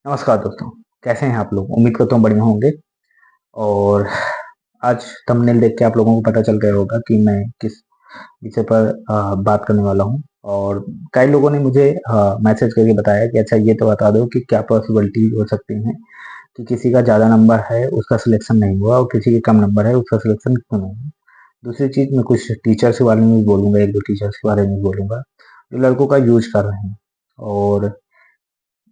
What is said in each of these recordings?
नमस्कार दोस्तों, कैसे हैं आप लोग? उम्मीद करता हूँ बढ़िया होंगे। और आज थंबनेल देख के आप लोगों को पता चल गया होगा कि मैं किस विषय पर बात करने वाला हूँ। और कई लोगों ने मुझे मैसेज करके बताया कि अच्छा ये तो बता दो कि क्या पॉसिबिलिटी हो सकती है कि किसी का ज़्यादा नंबर है उसका सिलेक्शन नहीं हुआ और किसी के कम नंबर है उसका सिलेक्शन क्यों नहीं हुआ। दूसरी चीज़ मैं कुछ टीचर्स के बारे में भी बोलूँगा, 1-2 टीचर्स के बारे में भी बोलूँगा जो लड़कों का यूज़ कर रहे हैं और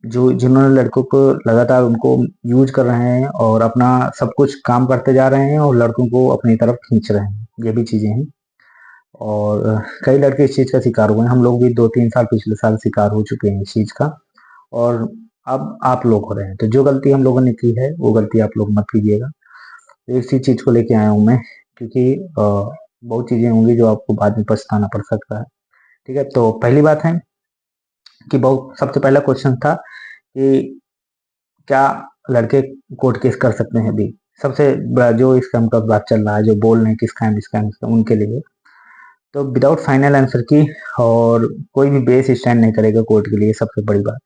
जो जिन्होंने लड़कों को लगातार उनको यूज कर रहे हैं और अपना सब कुछ काम करते जा रहे हैं और लड़कों को अपनी तरफ खींच रहे हैं, ये भी चीजें हैं। और कई लड़के इस चीज का शिकार हुए हैं, हम लोग भी 2-3 साल पिछले साल शिकार हो चुके हैं इस चीज का। और अब आप लोग हो रहे हैं, तो जो गलती हम लोगों ने की है वो गलती आप लोग मत कीजिएगा। तो इसी चीज को लेके आया हूँ मैं, क्योंकि बहुत चीजें होंगी जो आपको बाद में पछताना पड़ सकता है। ठीक है, तो पहली बात है कि बहुत सबसे पहला क्वेश्चन था कि क्या लड़के कोर्ट केस कर सकते हैं अभी? सबसे बड़ा जो स्कैम का बात चल रहा है, जो बोल रहे हैं कि स्कैम स्कैम स्कैम, उनके लिए तो विदाउट फाइनल आंसर की और कोई भी बेस स्टैंड नहीं करेगा कोर्ट के लिए, सबसे बड़ी बात।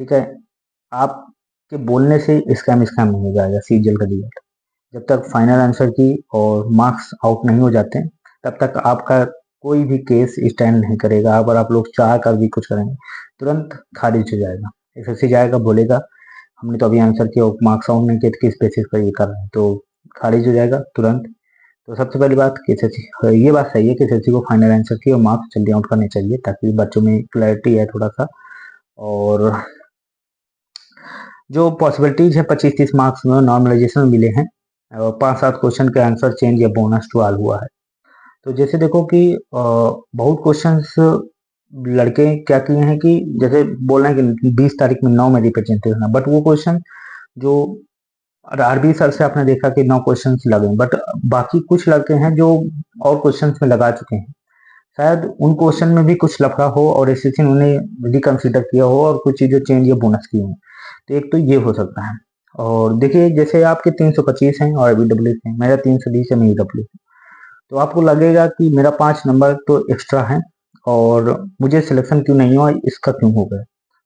ठीक है, आपके बोलने से स्कैम स्कैम नहीं हो जाएगा, सीजल का रिजल्ट। जब तक फाइनल आंसर की और मार्क्स आउट नहीं हो जाते तब तक आपका कोई भी केस स्टैंड नहीं करेगा। अगर आप लोग चाह कर भी कुछ करेंगे तुरंत खारिज हो जाएगा। एसएससी जाएगा, बोलेगा हमने तो अभी आंसर किया, मार्क्स आउट नहीं किए तो किस बेसिस पर ये कर रहे हैं, तो खारिज हो जाएगा तुरंत। तो सबसे पहली बात कि एसएससी, ये बात सही है कि एसएससी को फाइनल आंसर की और मार्क्स जल्दी आउट करने चाहिए ताकि बच्चों में क्लैरिटी है थोड़ा सा। और जो पॉसिबिलिटीज है 25-30 मार्क्स में नॉर्मलाइजेशन मिले हैं और 5-7 क्वेश्चन के आंसर चेंज या बोनस टू ऑल हुआ है। तो जैसे देखो कि बहुत क्वेश्चंस लड़के क्या किए हैं कि जैसे बोल रहे हैं कि 20 तारीख में 9 में रिप्रेजेंटेशन है, बट वो क्वेश्चन जो और आरबी सर से आपने देखा कि 9 क्वेश्चंस लगे, बट बाकी कुछ लड़के हैं जो और क्वेश्चंस में लगा चुके हैं। शायद उन क्वेश्चन में भी कुछ लफड़ा हो और एसएससी ने उन्हें रिकंसिडर किया हो और कुछ चीजें चेंज या बोनस की हो। तो एक तो ये हो सकता है। और देखिए जैसे आपके 325 हैं और अभी है, मेरा 320 है, मेरी डब्ल्यू। तो आपको लगेगा कि मेरा 5 नंबर तो एक्स्ट्रा है और मुझे सिलेक्शन क्यों नहीं हुआ, इसका क्यों हो गया,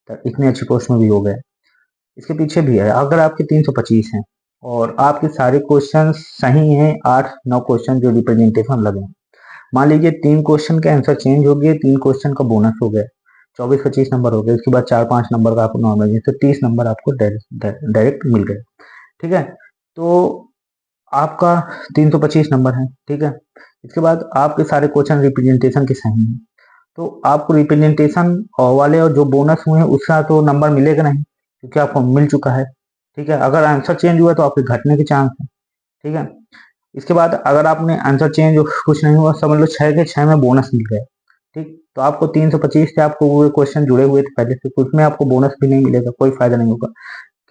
तो इतनी अच्छी पोस्ट में भी हो गए। इसके पीछे भी है, अगर आपके 325 हैं और आपके सारे क्वेश्चन सही हैं, 8-9 क्वेश्चन जो रिप्रेजेंटेशन लगे, मान लीजिए 3 क्वेश्चन के आंसर चेंज हो गए, 3 क्वेश्चन का बोनस हो गया, 24-25 नंबर हो गए, उसके बाद 4-5 नंबर का आपको नॉर्मल, तो 30 नंबर आपको डायरेक्ट मिल गए। ठीक है, तो आपका 325 नंबर है। ठीक है, इसके बाद आपके सारे क्वेश्चन रिप्रेजेंटेशन के सही हैं, तो आपको रिप्रेजेंटेशन वाले और जो बोनस हुए हैं उसका तो नंबर मिलेगा नहीं, क्योंकि आपको मिल चुका है। ठीक है, अगर आंसर चेंज हुआ तो आपके घटने के चांस है। ठीक है, इसके बाद अगर आपने आंसर चेंज कुछ नहीं हुआ, समझ लो 6 के 6 में बोनस मिल गया। ठीक, तो आपको 325 से आपको वो क्वेश्चन जुड़े हुए थे पहले से, तो उसमें आपको बोनस भी नहीं मिलेगा, कोई फायदा नहीं होगा।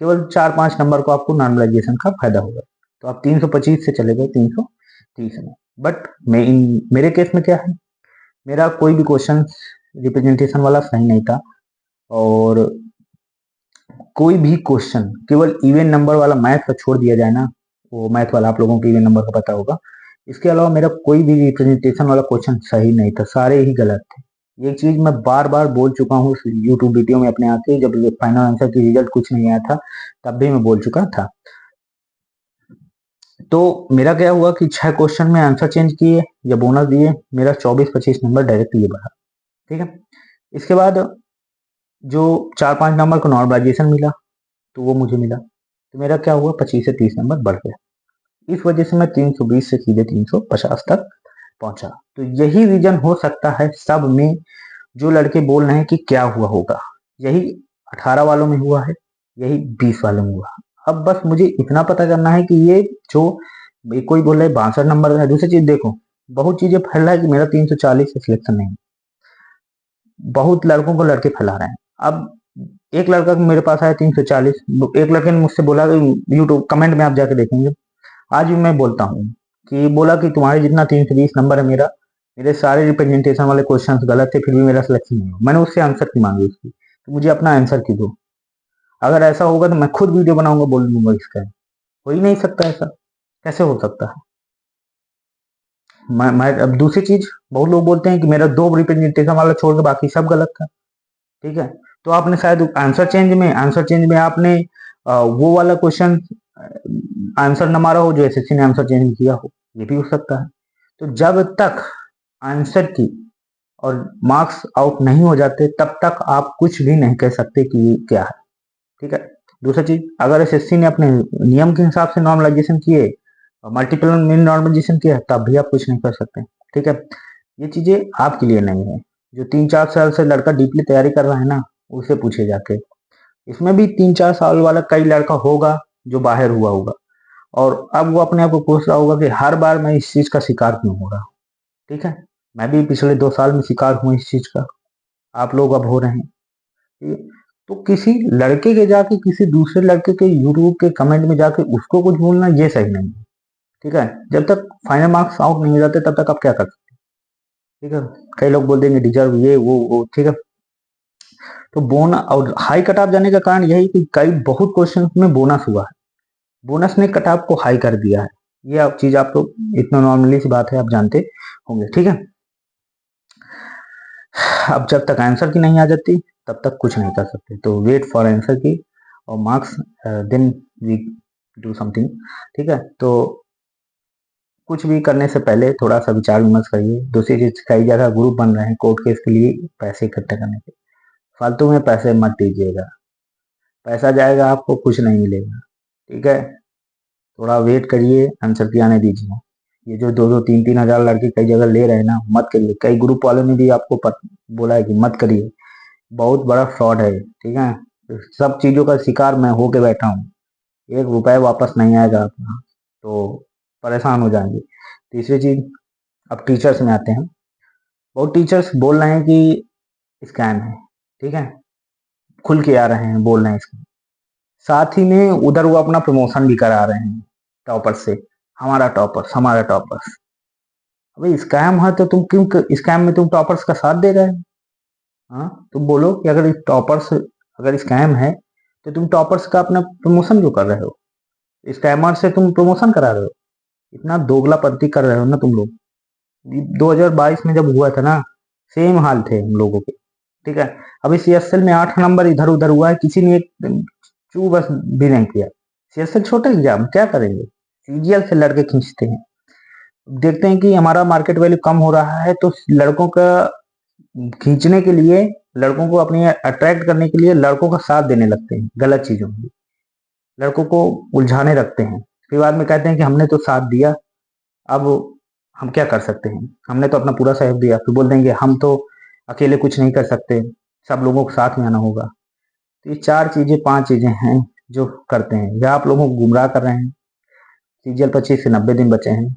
केवल 4-5 नंबर को आपको नॉर्मलाइजेशन का फायदा होगा। तो आप 325 से चले गए 330 में। बट मेरे केस में क्या है, मेरा कोई भी क्वेश्चन रिप्रेजेंटेशन वाला सही नहीं था और कोई भी क्वेश्चन केवल इवन नंबर वाला मैथ का छोड़ दिया जाए ना, वो मैथ वाला आप लोगों को इवन नंबर का पता होगा, इसके अलावा मेरा कोई भी रिप्रेजेंटेशन वाला क्वेश्चन सही नहीं था, सारे ही गलत थे। ये चीज मैं बार बार बोल चुका हूँ यूट्यूब वीडियो में अपने आके, जब फाइनल आंसर की रिजल्ट कुछ नहीं आया था तब भी मैं बोल चुका था। तो मेरा क्या हुआ कि 6 क्वेश्चन में आंसर चेंज किए या बोनस दिए, मेरा 24-25 नंबर डायरेक्ट ये बढ़ा। ठीक है, इसके बाद जो 4-5 नंबर को नॉर्मलाइजेशन मिला तो वो मुझे मिला, तो मेरा क्या हुआ, 25 से 30 नंबर बढ़ गया। इस वजह से मैं 320 से सीधे 350 तक पहुंचा। तो यही रीजन हो सकता है सब में, जो लड़के बोल रहे हैं कि क्या हुआ होगा, यही 18 वालों में हुआ है, यही 20 वालों में हुआ। अब बस मुझे इतना पता करना है कि ये जो कोई बोल रहा है 62 नंबर है। दूसरी चीज देखो, बहुत चीजें फैल रहा है कि मेरा 340 से सिलेक्शन नहीं, बहुत लड़कों को लड़के फैला रहे हैं। अब एक लड़का मेरे पास आया 340, एक लड़के ने मुझसे बोला, यूट्यूब कमेंट में आप जाके देखेंगे, आज भी मैं बोलता हूँ कि बोला कि तुम्हारे जितना 320 नंबर है मेरा, मेरे सारे रिप्रेजेंटेशन वाले क्वेश्चन गलत थे फिर भी मेरा सिलेक्शन नहीं हुआ। मैंने उससे आंसर की मांगी उसकी, तो मुझे अपना आंसर की दो। अगर ऐसा होगा तो मैं खुद वीडियो बनाऊंगा, बोल दूंगा इसका। हो ही नहीं सकता ऐसा, कैसे हो सकता है? मैं अब दूसरी चीज, बहुत लोग बोलते हैं कि मेरा 2 रिप्रेजेंटेशन वाला छोड़ के बाकी सब गलत था। ठीक है, तो आपने शायद आंसर चेंज में आपने वो वाला क्वेश्चन आंसर न मारा हो जो एसएससी ने आंसर चेंज किया हो, ये भी हो सकता है। तो जब तक आंसर की और मार्क्स आउट नहीं हो जाते तब तक आप कुछ भी नहीं कह सकते कि ये क्या है, ठीक है। दूसरा चीज, अगर एसएससी ने अपने नियम के हिसाब से नॉर्मलाइजेशन किए और मल्टीपल मीन नॉर्मलाइजेशन किया तब भी आप कुछ नहीं कर सकते, ठीक है। ये चीजें आपके लिए नहीं है। जो 3-4 साल से लड़का डीपली तैयारी कर रहा है ना, उसे पूछे जाके। इसमें भी 3-4 साल वाला कई लड़का होगा जो बाहर हुआ होगा, और अब वो अपने आप को पूछ रहा होगा कि हर बार मैं इस चीज का शिकार क्यों हो रहा हूँ, ठीक है। मैं भी पिछले 2 साल में शिकार हूँ इस चीज का, आप लोग अब हो रहे हैं, ठीक है? तो किसी लड़के के जाके किसी दूसरे लड़के के यूट्यूब के कमेंट में जाके उसको कुछ बोलना ये सही नहीं है, ठीक है। जब तक फाइनल मार्क्स आउट नहीं हो जाते तब तक आप क्या कर सकते हैं, ठीक है। कई लोग बोल देंगे डिजर्व ये वो, ठीक है। तो बोनस और हाई कट ऑफ जाने का कारण यही कि कई बहुत क्वेश्चन में बोनस हुआ है, बोनस ने कट ऑफ को हाई कर दिया है। ये आप चीज आप तो इतना नॉर्मली सी बात है, आप जानते होंगे, ठीक है। अब जब तक आंसर की नहीं आ जाती तब तक कुछ नहीं कर सकते, तो वेट फॉर आंसर की और marks, then we do something, ठीक है। तो कुछ भी करने से पहले थोड़ा सा विचार विमर्श करिए। दूसरी चीज, कई जगह ग्रुप बन रहे हैं कोर्ट केस के लिए पैसे इकट्ठे करने के, फालतू में पैसे मत दीजिएगा, पैसा जाएगा आपको कुछ नहीं मिलेगा, ठीक है। थोड़ा वेट करिए, आंसर की आने दीजिए। ये जो 2-2, 3-3 हजार लड़के कई जगह ले रहे हैं ना, मत करिए। कई ग्रुप वालों ने भी आपको बोला है कि मत करिए, बहुत बड़ा फ्रॉड है, ठीक है। सब चीजों का शिकार मैं होके बैठा हूँ, 1 रुपए वापस नहीं आएगा अपना, तो परेशान हो जाएंगे। तीसरी चीज, अब टीचर्स में आते हैं। बहुत टीचर्स बोल रहे हैं कि स्कैम है, ठीक है, खुल के आ रहे हैं बोल रहे हैं स्कैम, साथ ही में उधर वो अपना प्रमोशन भी करा रहे हैं टॉपर से, हमारा टॉपर्स हमारा टॉपर्स। अभी स्कैम है तो तुम क्यों स्कैम में तुम टॉपर्स का साथ दे रहे हो? हाँ, तुम बोलो कि अगर टॉपर्स अगर स्कैम है तो तुम टॉपर्स का अपना प्रमोशन क्यों कर रहे हो? स्कैमर से तुम प्रमोशन करा रहे हो, इतना दोगलापंती कर रहे हो ना तुम लोग। 2022 में जब हुआ था ना, सेम हाल थे हम लोगों के, ठीक है। अभी सीएसएल में 8 नंबर इधर उधर हुआ है, किसी ने एक चू बस भी नहीं किया। सीएसएल छोटा एग्जाम, क्या करेंगे, सीजीएल से लड़के खींचते हैं। देखते हैं कि हमारा मार्केट वैल्यू कम हो रहा है तो लड़कों का खींचने के लिए, लड़कों को अपनी अट्रैक्ट करने के लिए लड़कों का साथ देने लगते हैं गलत चीजों में, लड़कों को उलझाने रखते हैं। फिर बाद में कहते हैं कि हमने तो साथ दिया, अब हम क्या कर सकते हैं, हमने तो अपना पूरा सहयोग दिया। फिर बोल देंगे हम तो अकेले कुछ नहीं कर सकते, सब लोगों को साथ में आना होगा। तो ये 4 चीजें 5 चीजें हैं जो करते हैं, या आप लोगों को गुमराह कर रहे हैं। सीजीएल 25 से 90 दिन बचे हैं।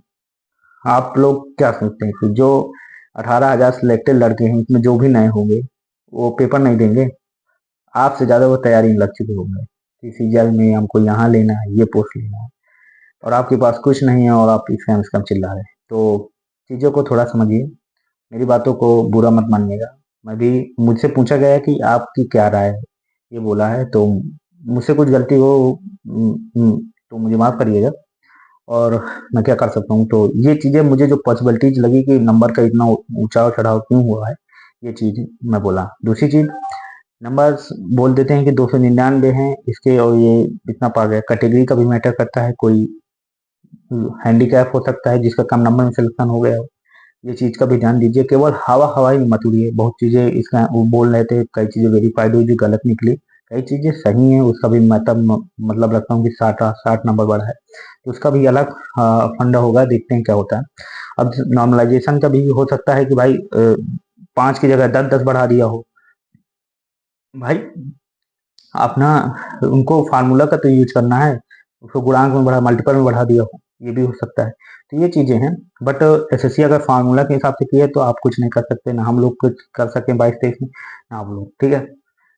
आप लोग क्या सोचते हैं कि जो 18,000 सिलेक्टेड लड़के हैं इसमें जो भी नए होंगे वो पेपर नहीं देंगे? आपसे ज्यादा वो तैयारी में लग चुके होंगे कि सीजीएल में हमको यहाँ लेना है, ये पोस्ट लेना है, और आपके पास कुछ नहीं है और आप स्कैम चिल्ला रहे हैं। तो चीजों को थोड़ा समझिए, मेरी बातों को बुरा मत मानिएगा। मैं भी, मुझसे पूछा गया कि आपकी क्या राय है, ये बोला है, तो मुझसे कुछ गलती हो तो मुझे माफ करिएगा, और मैं क्या कर सकता हूँ। तो ये चीजें मुझे जो पॉसिबिलिटीज लगी कि नंबर का इतना ऊंचा चढ़ाव क्यों हुआ है, ये चीज मैं बोला। दूसरी चीज, नंबर बोल देते हैं कि 299 हैं इसके, और ये इतना पा गया, कैटेगरी का भी मैटर करता है। कोई हैंडीकैप हो सकता है जिसका कम नंबर में सिलेक्शन हो गया हो, ये चीज का भी ध्यान दीजिए। केवल हवाई में मत उड़िए। बहुत चीजें इसका वो बोल रहे थे, कई चीजें वेरीफाइड हुई जो गलत निकली, कई चीजें सही हैं, उसका भी मतलब रखता हूँ कि 60 नंबर बढ़ा है, तो उसका भी अलग फंडा होगा, देखते हैं क्या होता है। अब नॉर्मलाइजेशन का भी हो सकता है कि भाई 5 की जगह 10-10 बढ़ा दिया हो, भाई अपना उनको फार्मूला का तो यूज करना है, उसको गुणांक में बढ़ा, मल्टीपल में बढ़ा दिया हो, ये भी हो सकता है। तो ये चीजें हैं, बट एसएससी अगर फार्मूला के हिसाब से किए तो आप कुछ नहीं कर सकते, ना हम लोग कुछ कर सके 22-23 में, ना आप लोग, ठीक है।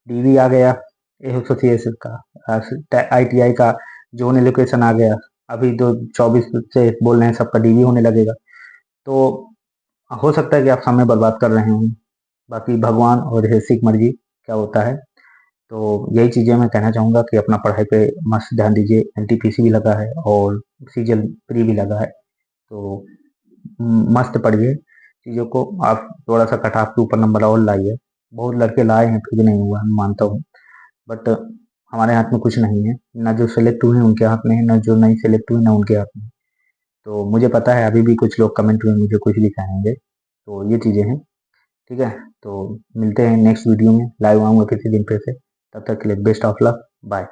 डीवी आ गया एसोसिएशन का, आईटीआई का जोन एलोकेशन आ गया, अभी तो 24 से बोल रहे हैं सबका डीवी होने लगेगा। तो हो सकता है कि आप समय बर्बाद कर रहे हों, बाकी भगवान और एसएससी की मर्जी क्या होता है। तो यही चीज़ें मैं कहना चाहूँगा कि अपना पढ़ाई पे मस्त ध्यान दीजिए। एनटीपीसी भी लगा है और सीजीएल प्री भी लगा है, तो मस्त पढ़िए चीज़ों को, आप थोड़ा सा कट ऑफ के ऊपर नंबर और लाइए। बहुत लड़के लाए हैं फिर भी नहीं हुआ, मैं मानता हूँ। बट हमारे हाथ में कुछ नहीं है, ना जो सेलेक्ट हुए हैं उनके हाथ में है, ना जो नहीं सेलेक्ट हुए ना उनके हाथ में। तो मुझे पता है अभी भी कुछ लोग कमेंट में मुझे कुछ भी कहेंगे, तो ये चीज़ें हैं। ठीक है, तो मिलते हैं नेक्स्ट वीडियो में, लाइव आऊँगा किसी दिन फिर से। तब तक के लिए बेस्ट ऑफ लक, बाय।